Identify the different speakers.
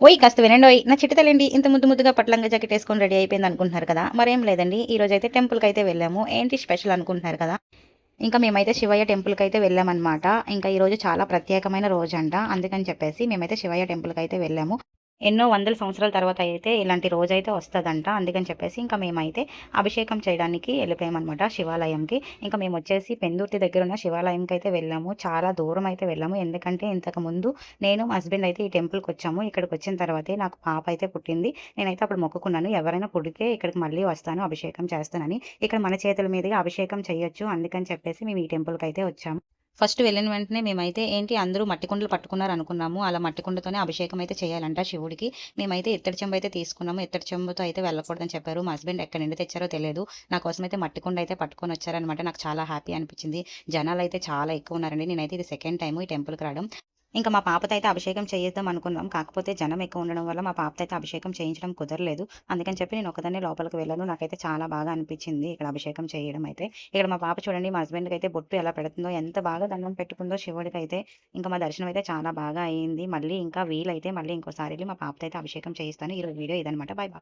Speaker 1: ఓయ్ కాస్త వినండోయ్! నా చిట్టి తల్లేంటి ఇంత ముద్దు ముద్దుగా పట్టు లంగా జాకెట్ ఏసుకొని రెడీ అయిపోయింది అనుకుంటున్నారు కదా! మరేం లేదండి. ఈరోజైతే టెంపుల్‌కైతే వెళ్ళాము. ఏంటి స్పెషల్ అనుకుంటున్నారు కదా! ఇంకా మేమైతే శివయ్య టెంపుల్‌కైతే వెళ్ళామనమాట. ఇంకా ఈరోజు చాలా ప్రత్యేకమైన రోజంట. అందుకని చెప్పేసి మేమైతే శివయ్య టెంపుల్‌కైతే వెళ్ళాము. ఎన్నో వందల సంవత్సరాల తర్వాత అయితే ఇలాంటి రోజైతే వస్తదంట. అందుకని చెప్పేసి ఇంకా మేమైతే అభిషేకం చేయడానికి ఎళ్ళిపోయామనమాట శివాలయంకి. ఇంకా మేమొచ్చేసి పెందుర్తి దగ్గరున్న శివాలయంకైతే వెళ్ళాము. చాలా దూరం అయితే వెళ్ళాము. ఎందుకంటే ఇంతకుముందు నేను, మా హస్బెండ్ అయితే ఈ టెంపుల్‌కొచ్చాము. ఇక్కడికొచ్చిన తర్వాతే నాకు పాప అయితే పుట్టింది. నేనైతే అప్పుడు మొక్కుకున్నాను. ఎవరైనా పుడితే ఇక్కడికి మళ్ళీ వస్తాను అభిషేకం చేస్తానని. ఇక్కడ మన చేతుల మీదుగా అభిషేకం చేయొచ్చు. అందుకని చెప్పేసి మేము ఈ టెంపుల్‌కైతే వచ్చాము. ఫస్ట్ వెళ్ళిన వెంటనే మేమైతే ఏంటి అందరూ మట్టి కుండలు పట్టుకున్నారనుకున్నాము. అలా మట్టి కుండతోనే అభిషేకం అయితే చేయాలంట శివుడికి. మేమైతే ఇత్తడి చెంబు అయితే తీసుకున్నాము. ఇత్తడి చెంబుతో అయితే వెళ్ళకూడదని చెప్పారు. మా హస్బెండ్ ఎక్కడి నుండి తెచ్చారో తెలియదు. నా కోసమైతే మట్టి కుండ అయితే పట్టుకొనొచ్చారనమాట. నాకు చాలా హ్యాపీ అనిపించింది. జనాలైతే చాలా ఎక్కువున్నారండి. నేనైతే ఇది సెకండ్ టైము ఈ టెంపుల్‌కి రావడం. ఇంకా మా పాపతో అయితే అభిషేకం చేయిద్దాం అనుకున్నాం. కాకపోతే జనం ఎక్కువ ఉండడం వల్ల మా పాపతో అయితే అభిషేకం చేయించడం కుదరలేదు. అందుకని చెప్పి నేను ఒక్కదాన్నే లోపలికి వెళ్ళాను. నాకైతే చాలా బాగా అనిపించింది ఇక్కడ అభిషేకం చేయడం అయితే. ఇక్కడ మా పాప చూడండి మా హస్బెండ్‌కైతే బొట్టు ఎలా పెడుతుందో, ఎంత బాగా దండం పెట్టుకుందో శివుడికైతే. ఇంకా మా దర్శనం అయితే చాలా బాగా అయింది. మళ్ళీ ఇంకా వీలైతే మళ్ళీ ఇంకోసారి ఎళ్లి మా పాపతో అయితే అభిషేకం చేయిస్తాను. ఈరోజు వీడియో ఇదనమాట. Bye bye.